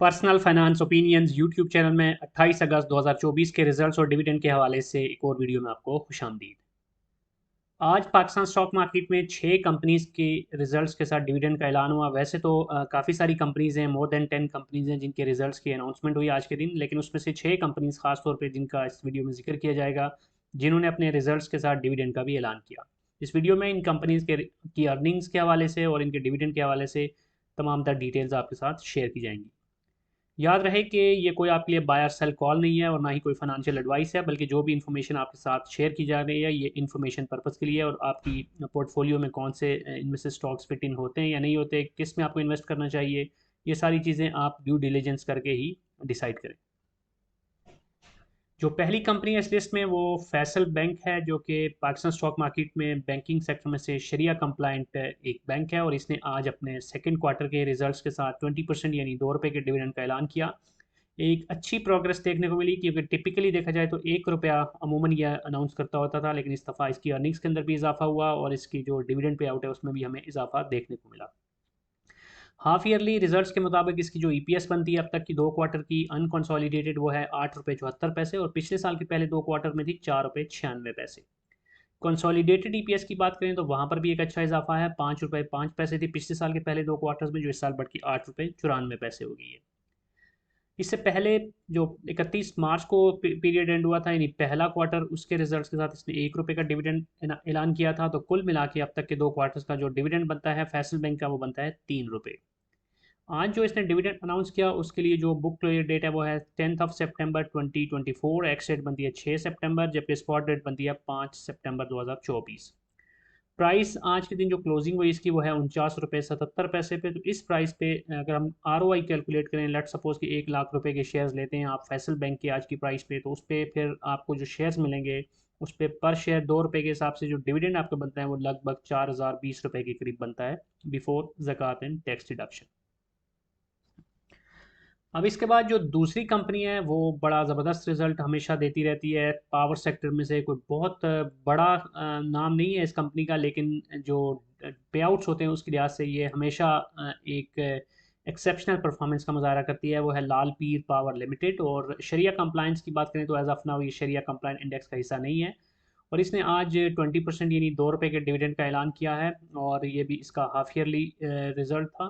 Personal finance opinions YouTube channel में 28 अगस्त 2024 के results और डिविडेंड के हवाले से एक और वीडियो में आपको खुशामदीद। आज पाकिस्तान स्टॉक मार्केट में 6 कंपनीज के रिजल्ट्स के साथ डिविडेंड का ऐलान हुआ। वैसे तो काफ़ी सारी कंपनीज हैं, मोर देन 10 कंपनीज हैं जिनके रिजल्ट्स की अनाउंसमेंट हुई आज के दिन, लेकिन उसमें से 6 कंपनीज खास तौर पे जिनका इस वीडियो में जिक्र किया जाएगा, जिन्होंने अपने रिजल्ट्स के साथ डिविडेंड का भी ऐलान किया। इस वीडियो में इन कंपनीज के की अर्निंग्स के हवाले से और इनके डिविडेंड के हवाले से तमाम तर डिटेल्स आपके साथ शेयर की जाएंगी। याद रहे कि ये कोई आपके लिए बायर सेल कॉल नहीं है और ना ही कोई फाइनेंशियल एडवाइस है, बल्कि जो भी इन्फॉर्मेशन आपके साथ शेयर की जा रही है ये इन्फॉर्मेशन पर्पज़ के लिए है और आपकी पोर्टफोलियो में कौन से इनमें से स्टॉक्स फिट इन होते हैं या नहीं होते, किस में आपको इन्वेस्ट करना चाहिए, ये सारी चीज़ें आप ड्यू डिलिजेंस करके ही डिसाइड करें। जो पहली कंपनी है इस लिस्ट में वो फैसल बैंक है, जो कि पाकिस्तान स्टॉक मार्केट में बैंकिंग सेक्टर में से शरिया कंप्लाइंट एक बैंक है और इसने आज अपने सेकंड क्वार्टर के रिजल्ट्स के साथ 20% यानी ₹2 के डिविडेंड का ऐलान किया। एक अच्छी प्रोग्रेस देखने को मिली, क्योंकि टिपिकली देखा जाए तो ₹1 अमूमन यह अनाउंस करता होता था, लेकिन इस दफ़ा इसकी अर्निंग्स के अंदर भी इजाफा हुआ और इसकी जो डिविडेंड पे आउट है उसमें भी हमें इजाफा देखने को मिला। हाफ ईयरली रिजल्ट्स के मुताबिक इसकी जो ईपीएस बनती है अब तक की 2 क्वार्टर की अनकंसोलिडेटेड वो है ₹8.74 और पिछले साल के पहले 2 क्वार्टर में थी ₹4.96। कंसोलिडेटेड ईपीएस की बात करें तो वहाँ पर भी एक अच्छा इजाफा है, ₹5.05 थी पिछले साल के पहले 2 क्वार्टर्स में, जो इस साल बढ़ के ₹8.94 हो गई है। इससे पहले जो 31 मार्च को पीरियड एंड हुआ था, यानी पहला क्वार्टर, उसके रिजल्ट्स के साथ इसने ₹1 का डिविडेंड ऐलान किया था। तो कुल मिला के अब तक के 2 क्वार्टर्स का जो डिविडेंड बनता है फैसल बैंक का, वो बनता है ₹3। आज जो इसने डिविडेंड अनाउंस किया उसके लिए जो बुक क्लोजर डेट है वो है 10 सितंबर 2024। एक्स डेट बनती है 6 सितंबर, जबकि स्पॉट डेट बनती है 5 सितंबर 2024। प्राइस आज के दिन जो क्लोजिंग हुई इसकी वो है ₹49.77 पे। तो इस प्राइस पे अगर हम ROI कैलकुलेट करें, लेट सपोज कि ₹1,00,000 के शेयर्स लेते हैं आप फैसल बैंक की आज की प्राइस पे, तो उस पर फिर आपको जो शेयर्स मिलेंगे उस पर पर शेयर ₹2 के हिसाब से जो डिविडेंड आपका बनता है वो लगभग ₹4,020 के करीब बनता है, बिफोर ज़कात एंड टैक्स डिडक्शन। अब इसके बाद जो दूसरी कंपनी है वो बड़ा ज़बरदस्त रिजल्ट हमेशा देती रहती है। पावर सेक्टर में से कोई बहुत बड़ा नाम नहीं है इस कंपनी का, लेकिन जो पे आउट्स होते हैं उसके लिहाज से ये हमेशा एक एक्सेप्शनल परफॉर्मेंस का मुजाहरा करती है। वो है लाल पीर पावर लिमिटेड। और शरिया कंप्लाइंस की बात करें तो एज ऑफ नाउ ये शरिया कंप्लाइंट इंडेक्स का हिस्सा नहीं है और इसने आज 20% यानी ₹2 के डिविडेंड का ऐलान किया है और ये भी इसका हाफ ईयरली रिजल्ट था।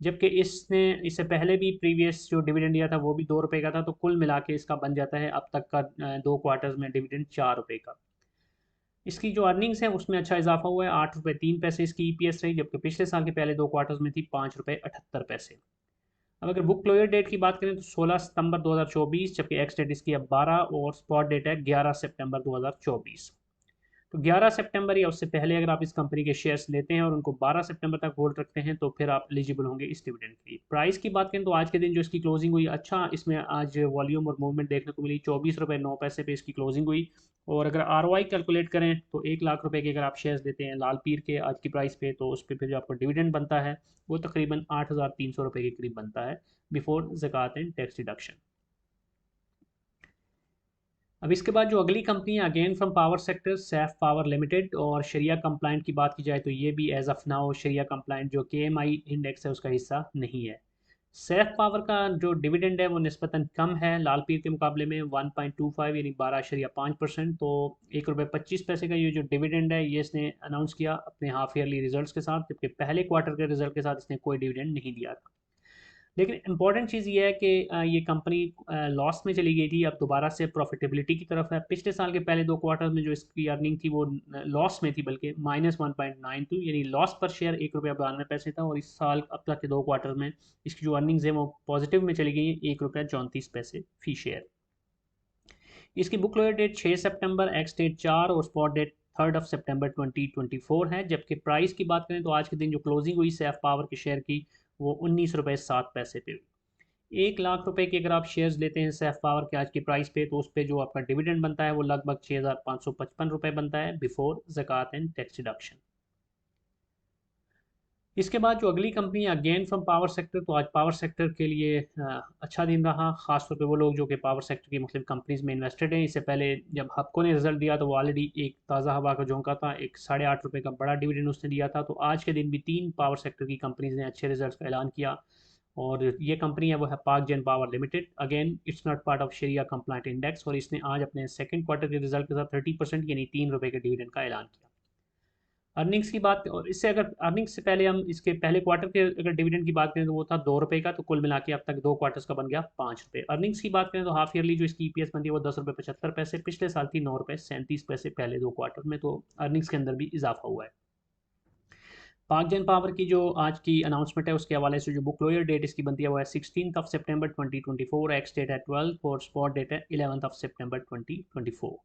जबकि इसने इससे पहले भी प्रीवियस जो डिविडेंड दिया था वो भी ₹2 का था। तो कुल मिला के इसका बन जाता है अब तक का 2 क्वार्टर्स में डिविडेंड ₹4 का। इसकी जो अर्निंग्स है उसमें अच्छा इजाफा हुआ है, ₹8.03 इसकी ईपीएस रही, जबकि पिछले साल के पहले 2 क्वार्टर्स में थी ₹5.78। अब अगर बुक क्लोजर डेट की बात करें तो 16 सितंबर 2024, जबकि एक्स डेट इसकी अब 12 और स्पॉट डेट है 11 सितंबर 2024। तो 11 सितंबर या उससे पहले अगर आप इस कंपनी के शेयर्स लेते हैं और उनको 12 सितंबर तक होल्ड रखते हैं तो फिर आप एलिजिबल होंगे इस डिविडेंड के लिए। प्राइस की बात करें तो आज के दिन जो इसकी क्लोजिंग हुई, अच्छा इसमें आज वॉल्यूम और मूवमेंट देखने को मिली। ₹24.09 पे इसकी क्लोजिंग हुई और अगर ROI कैलकुलेट करें तो ₹1,00,000 के अगर आप शेयर्स देते हैं लाल पीर के आज की प्राइस पे, तो उस पर फिर जो आपको डिविडेंड बनता है वो तकरीबन ₹8,300 के करीब बनता है, बिफोर ज़कात एंड टैक्स डिडक्शन। अब इसके बाद जो अगली कंपनी है again from power sector, Saif power limited. और शरिया कंप्लाइंट की बात की जाए तो ये भी एज ऑफ नाउ शरिया कंप्लाइंट जो KMI इंडेक्स है उसका हिस्सा नहीं है। सैफ पावर का जो डिविडेंड है वो निस्बतन कम है लाल पीर के मुकाबले में, 1.25 यानी 12.5%। तो ₹1.25 का ये जो डिविडेंड है ये इसने अनाउंस किया अपने हाफ ईयरली रिजल्ट्स के साथ, जबकि पहले क्वार्टर के रिजल्ट के साथ इसने कोई डिविडेंड नहीं दिया था। लेकिन इंपॉर्टेंट चीज़ ये है कि ये कंपनी लॉस में चली गई थी, अब दोबारा से प्रॉफिटेबिलिटी की तरफ है। पिछले साल के पहले 2 क्वार्टर में जो इसकी अर्निंग थी वो लॉस में थी, बल्कि -1.92 यानी लॉस पर शेयर ₹1.92 था। और इस साल अब तक के 2 क्वार्टर में इसकी जो अर्निंग्स है वो पॉजिटिव में चली गई हैं, ₹1.34 फी शेयर। इसकी बुक क्लोजर डेट 6 सितंबर, एक्स डेट 4 और स्पॉट डेट 3 सितंबर 2024 है। जबकि प्राइस की बात करें तो आज के दिन जो क्लोजिंग हुई सैफ पावर के शेयर की वो ₹19.07 पे हुई। ₹1,00,000 की अगर आप शेयर्स लेते हैं सैफ पावर के आज की प्राइस पे, तो उस पर जो आपका डिविडेंड बनता है वो लगभग ₹6,555 बनता है, बिफोर ज़कात एंड टैक्स डिडक्शन। इसके बाद जो अगली कंपनी है अगेन फ्रॉम पावर सेक्टर, तो आज पावर सेक्टर के लिए अच्छा दिन रहा, खासतौर पे वो लोग जो कि पावर सेक्टर की मुख्तलिफ कंपनीज में इन्वेस्टेड हैं। इससे पहले जब हपको ने रिजल्ट दिया तो वो ऑलरेडी एक ताज़ा हवा का झोंका था, एक ₹8.5 का बड़ा डिविडेंड उसने दिया था। तो आज के दिन भी 3 पावर सेक्टर की कंपनीज ने अच्छे रिजल्ट का ऐलान किया और ये कंपनी है वो है Pak gen power limited. Again it's not part of शरिया कंप्लाइंट इंडेक्स, और इसने आज अपने सेकंड क्वार्टर के रिजल्ट के साथ 30% यानी ₹3 के डिविडेंड का ऐलान किया। अर्निंग्स की बात, और इससे अगर अर्निंग्स से पहले हम इसके पहले क्वार्टर के अगर डिविडेंड की बात करें तो वो था ₹2 का, तो कुल मिला के अब तक 2 क्वार्टर्स का बन गया ₹5। अर्निंग्स की बात करें तो हाफ ईयरली जो इसकी ईपीएस बनती है वो ₹10.75, पिछले साल थी ₹9.37 पहले 2 क्वार्टर में, तो अर्निंग्स के अंदर भी इजाफा हुआ है। पाक जेन पावर की जो आज की अनाउंसमेंट है उसके हवाले से जो बुक क्लोजर डेट इसकी बनती है वो है 16 सितंबर 2024, एक्स डेट है 12 और स्पॉट डेट है 11 सितंबर 2024।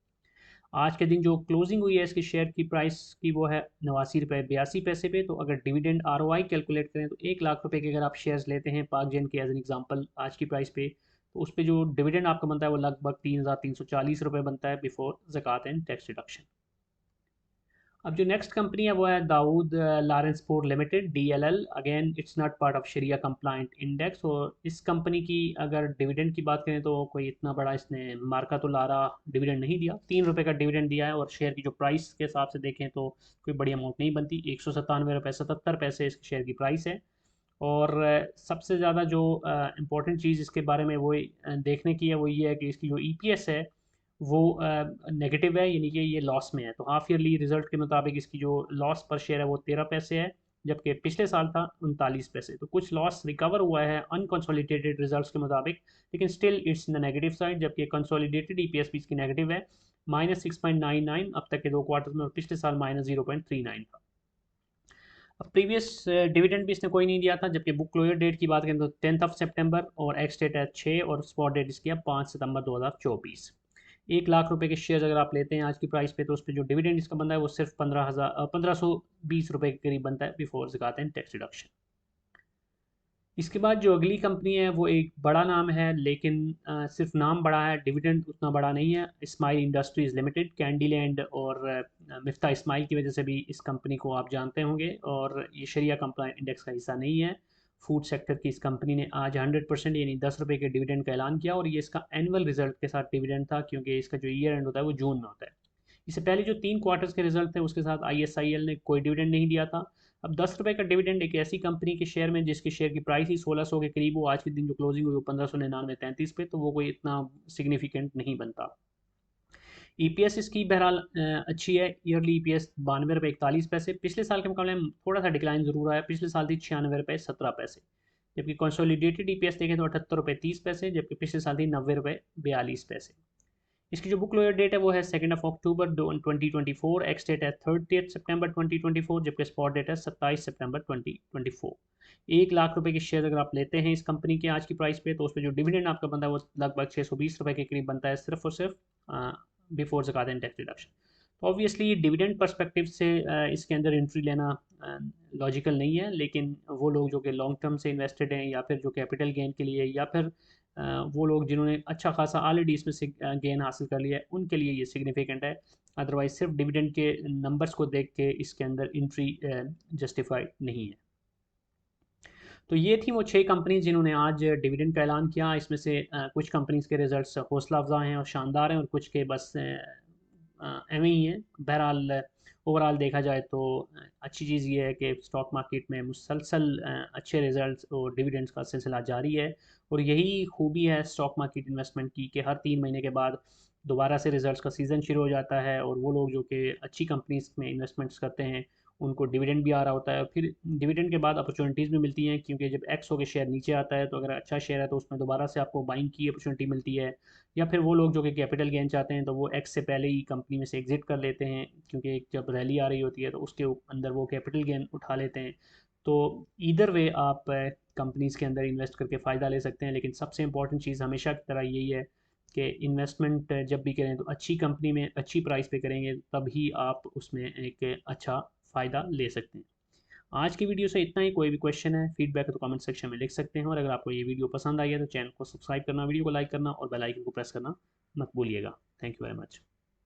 आज के दिन जो क्लोजिंग हुई है इसकी शेयर की प्राइस की वो है ₹89.82 पे। तो अगर डिविडेंड आरओआई कैलकुलेट करें तो ₹1,00,000 के अगर आप शेयर्स लेते हैं पाक जेन के एज एन एग्जांपल आज की प्राइस पे, तो उस पर जो डिविडेंड आपका बनता है वो लगभग ₹3,340 बनता है बिफोर ज़कात एंड टैक्स डिडक्शन। अब जो नेक्स्ट कंपनी है वो है Dawood Lawrencepur limited DLL। Again it's not part of शरिया कंप्लाइंट इंडेक्स, और इस कंपनी की अगर डिविडेंड की बात करें तो कोई इतना बड़ा इसने मार्का तो लारा डिविडेंड नहीं दिया, ₹3 का डिविडेंड दिया है, और शेयर की जो प्राइस के हिसाब से देखें तो कोई बड़ी अमाउंट नहीं बनती। ₹197.77 इसके शेयर की प्राइस है। और सबसे ज़्यादा जो इम्पोर्टेंट चीज़ इसके बारे में वो देखने की है वो ये है कि इसकी जो EPS है वो नेगेटिव है, यानी कि ये लॉस में है। तो हाफ ईयरली रिजल्ट के मुताबिक इसकी जो लॉस पर शेयर है वो 13 है, जबकि पिछले साल था 39 तो कुछ लॉस रिकवर हुआ है अनकंसोलिडेटेड रिजल्ट्स के मुताबिक, लेकिन still it's in the negative side, जबकि कंसोलिडेटेड EPS भी इसकी नेगेटिव है -6.99 अब तक के 2 क्वार्टर्स में, और पिछले साल -0.39 था। अब प्रीवियस डिविडेंड भी इसने कोई नहीं दिया था, जबकि बुक क्लोजर डेट की बात करें तो 10 सितंबर और एक्स डेट है 6 और स्पॉट डेट इसकी है 5 सितंबर 2024। ₹1,00,000 के शेयर अगर आप लेते हैं आज की प्राइस पे तो उस पर जो डिविडेंड इसका बनता है वो सिर्फ ₹1,520 के करीब बनता है बिफोर ज़कात एंड टैक्स डिडक्शन। इसके बाद जो अगली कंपनी है वो एक बड़ा नाम है, लेकिन सिर्फ नाम बड़ा है, डिविडेंड उतना बड़ा नहीं है। इस्माइल इंडस्ट्रीज़ लिमिटेड, कैंडीलैंड और मिफ्ता इस्माइल की वजह से भी इस कंपनी को आप जानते होंगे, और ये शरिया कंप्लाइंट इंडेक्स का हिस्सा नहीं है। फूड सेक्टर की इस कंपनी ने आज 100% यानी ₹10 के डिविडेंड का ऐलान किया, और ये इसका एनुअल रिजल्ट के साथ डिविडेंड था, क्योंकि इसका जो ईयर एंड होता है वो जून में होता है। इससे पहले जो 3 क्वार्टर्स के रिजल्ट थे उसके साथ ISIL ने कोई डिविडेंड नहीं दिया था। अब ₹10 का डिविडेंड एक ऐसी कंपनी के शेयर में जिसकी शेयर की प्राइस ही 1600 के करीब हो, आज के दिन जो क्लोजिंग हुई वो 1599.33 पे, तो वो कोई इतना सिग्निफिकेंट नहीं बनता। EPS इसकी बहरहाल अच्छी है, ईयरली EPS ₹92.41, पिछले साल के मुकाबले में थोड़ा सा डिक्लाइन ज़रूर आया, पिछले साल थी ₹96.17, जबकि कंसोलिडेटेड EPS देखें तो ₹78.30, जबकि पिछले साल थी ₹90.42। इसकी जो बुक क्लोजर डेट है वो है 2 अक्टूबर 2024, एक्स डेट है 30 सितंबर 2024, जबकि स्पॉट डेट है 27 सितंबर 2024। ₹1,00,000 के शेयर अगर आप लेते हैं इस कंपनी के आज की प्राइस पे तो उस पर जो डिविडेंड आपका बनता है वो लगभग ₹620 के करीब बनता है, सिर्फ और सिर्फ बिफोर ज़कात एंड टैक्स डिडक्शन। तो ऑब्वियसली डिविडेंड पर्सपेक्टिव से इसके अंदर एंट्री लेना लॉजिकल नहीं है, लेकिन वो लोग जो कि लॉन्ग टर्म से इन्वेस्टेड हैं, या फिर जो कैपिटल गेन के लिए, या फिर वो लोग जिन्होंने अच्छा खासा ऑलरेडी इसमें से गेन हासिल कर लिया है, उनके लिए ये सिग्निफिकेंट है। अदरवाइज सिर्फ डिविडेंड के नंबर्स को देख के इसके अंदर एंट्री जस्टिफाइड नहीं है। तो ये थी वो 6 कंपनी जिन्होंने आज डिविडेंड का ऐलान किया। इसमें से कुछ कंपनीज के रिजल्ट्स हौसला अफजा हैं और शानदार हैं, और कुछ के बस एवं ही हैं। बहरहाल ओवरऑल देखा जाए तो अच्छी चीज़ ये है कि स्टॉक मार्केट में मुसलसल अच्छे रिजल्ट्स और डिविडेंड्स का सिलसिला जारी है, और यही खूबी है स्टॉक मार्केट इन्वेस्टमेंट की कि हर 3 महीने के बाद दोबारा से रिजल्ट्स का सीज़न शुरू हो जाता है, और वो लोग जो कि अच्छी कंपनीज में इन्वेस्टमेंट्स करते हैं उनको डिविडेंड भी आ रहा होता है, फिर डिविडेंड के बाद अपॉर्चुनिटीज़ भी मिलती हैं, क्योंकि जब एक्स हो के शेयर नीचे आता है तो अगर अच्छा शेयर है तो उसमें दोबारा से आपको बाइंग की अपॉर्चुनिटी मिलती है, या फिर वो लोग जो कि कैपिटल गेन चाहते हैं तो वो एक्स से पहले ही कंपनी में से एग्जिट कर लेते हैं, क्योंकि जब रैली आ रही होती है तो उसके अंदर वो कैपिटल गेन उठा लेते हैं। तो ईदर वे आप कंपनीज़ के अंदर इन्वेस्ट करके फ़ायदा ले सकते हैं, लेकिन सबसे इंपॉर्टेंट चीज़ हमेशा की तरह यही है कि इन्वेस्टमेंट जब भी करें तो अच्छी कंपनी में अच्छी प्राइस पे करेंगे, तभी आप उसमें एक अच्छा फ़ायदा ले सकते हैं। आज की वीडियो से इतना ही। कोई भी क्वेश्चन है, फीडबैक है तो कमेंट सेक्शन में लिख सकते हैं, और अगर आपको ये वीडियो पसंद आई है तो चैनल को सब्सक्राइब करना, वीडियो को लाइक करना और बेल आइकन को प्रेस करना मत भूलिएगा। Thank you very much.